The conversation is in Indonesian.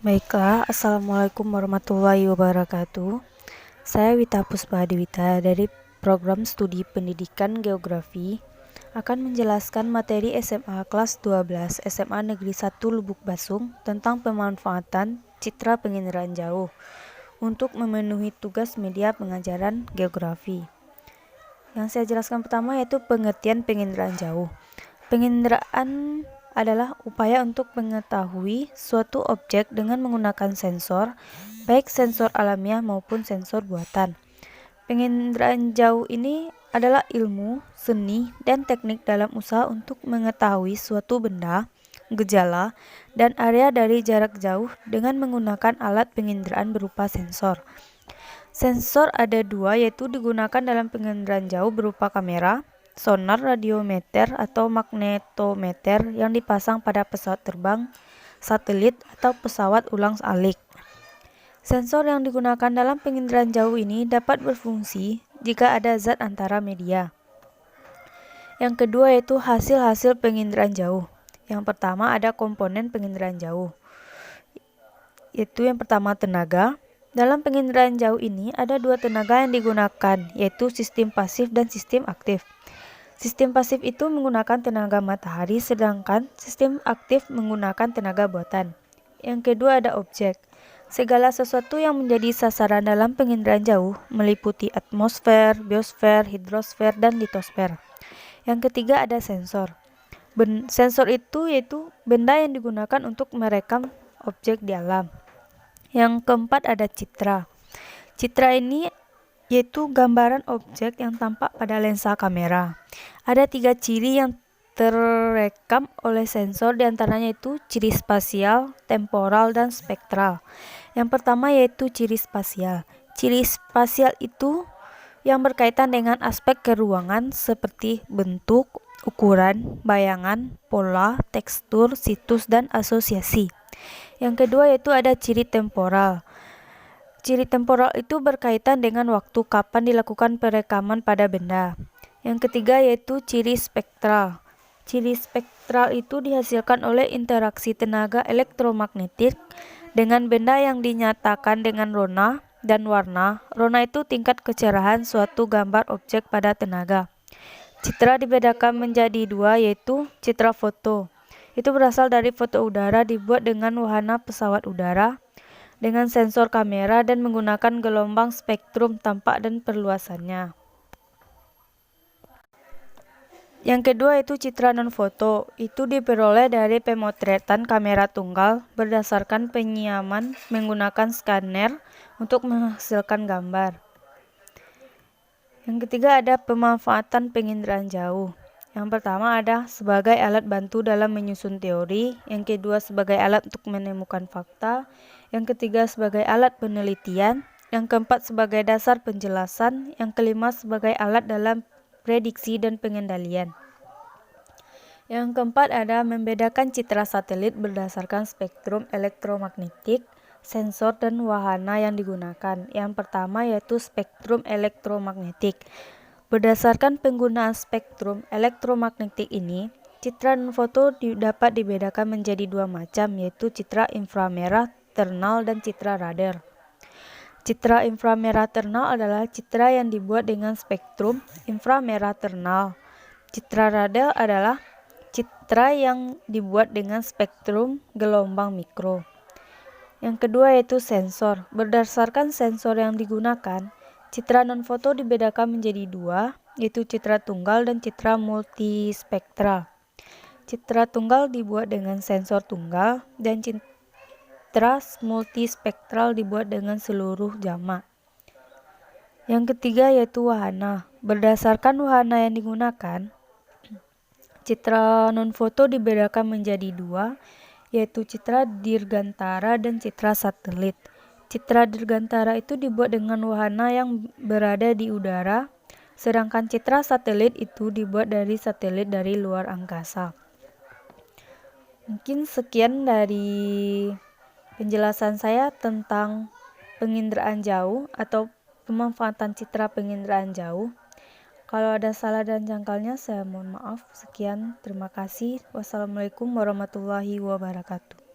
Baiklah, Assalamualaikum warahmatullahi wabarakatuh. Saya Wita Puspadewita dari Program Studi Pendidikan Geografi akan menjelaskan materi SMA kelas 12 SMA Negeri 1 Lubuk Basung tentang pemanfaatan citra penginderaan jauh untuk memenuhi tugas media pengajaran geografi. Yang saya jelaskan pertama yaitu pengertian penginderaan jauh. Penginderaan adalah upaya untuk mengetahui suatu objek dengan menggunakan sensor, baik sensor alamiah maupun sensor buatan. Penginderaan jauh ini adalah ilmu, seni, dan teknik dalam usaha untuk mengetahui suatu benda, gejala, dan area dari jarak jauh dengan menggunakan alat penginderaan berupa sensor. Sensor ada dua, yaitu digunakan dalam penginderaan jauh berupa kamera, sonar radiometer atau magnetometer yang dipasang pada pesawat terbang, satelit, atau pesawat ulang-alik. Sensor yang digunakan dalam penginderaan jauh ini dapat berfungsi jika ada zat antara media. Yang kedua yaitu hasil-hasil penginderaan jauh. Yang pertama ada komponen penginderaan jauh, yaitu yang pertama tenaga. Dalam penginderaan jauh ini ada dua tenaga yang digunakan, yaitu sistem pasif dan sistem aktif. Sistem pasif itu menggunakan tenaga matahari, sedangkan sistem aktif menggunakan tenaga buatan. Yang kedua ada objek. Segala sesuatu yang menjadi sasaran dalam penginderaan jauh meliputi atmosfer, biosfer, hidrosfer, dan litosfer. Yang ketiga ada sensor. Sensor itu yaitu benda yang digunakan untuk merekam objek di alam. Yang keempat ada citra. Citra ini yaitu gambaran objek yang tampak pada lensa kamera. Ada 3 ciri yang terekam oleh sensor, diantaranya itu ciri spasial, temporal, dan spektral. Yang pertama yaitu ciri spasial. Ciri spasial itu yang berkaitan dengan aspek keruangan seperti bentuk, ukuran, bayangan, pola, tekstur, situs, dan asosiasi. Yang kedua yaitu ada ciri temporal. Ciri temporal itu berkaitan dengan waktu kapan dilakukan perekaman pada benda. Yang ketiga yaitu ciri spektral. Ciri spektral itu dihasilkan oleh interaksi tenaga elektromagnetik dengan benda yang dinyatakan dengan rona dan warna. Rona itu tingkat kecerahan suatu gambar objek pada tenaga. Citra dibedakan menjadi dua, yaitu citra foto. Itu berasal dari foto udara dibuat dengan wahana pesawat udara, dengan sensor kamera dan menggunakan gelombang spektrum tampak dan perluasannya. Yang kedua itu citra non-foto. Itu diperoleh dari pemotretan kamera tunggal berdasarkan penyiaman menggunakan skaner untuk menghasilkan gambar. Yang ketiga ada pemanfaatan penginderaan jauh. Yang pertama ada sebagai alat bantu dalam menyusun teori, yang kedua sebagai alat untuk menemukan fakta, yang ketiga sebagai alat penelitian, yang keempat sebagai dasar penjelasan, yang kelima sebagai alat dalam prediksi dan pengendalian. Yang keempat ada membedakan citra satelit berdasarkan spektrum elektromagnetik, sensor, dan wahana yang digunakan. Yang pertama yaitu spektrum elektromagnetik. Berdasarkan penggunaan spektrum elektromagnetik ini, citra dan foto dapat dibedakan menjadi dua macam, yaitu citra inframerah ternal dan citra radar. Citra inframerah ternal adalah citra yang dibuat dengan spektrum inframerah ternal. Citra radar adalah citra yang dibuat dengan spektrum gelombang mikro. Yang kedua yaitu sensor. Berdasarkan sensor yang digunakan, citra non-foto dibedakan menjadi dua, yaitu citra tunggal dan citra multispektral. Citra tunggal dibuat dengan sensor tunggal dan citra multispektral dibuat dengan seluruh jamak. Yang ketiga yaitu wahana. Berdasarkan wahana yang digunakan, citra non-foto dibedakan menjadi dua, yaitu citra dirgantara dan citra satelit. Citra dirgantara itu dibuat dengan wahana yang berada di udara, sedangkan citra satelit itu dibuat dari satelit dari luar angkasa. Mungkin sekian dari penjelasan saya tentang penginderaan jauh atau pemanfaatan citra penginderaan jauh. Kalau ada salah dan jangkalnya saya mohon maaf. Sekian, terima kasih. Wassalamualaikum warahmatullahi wabarakatuh.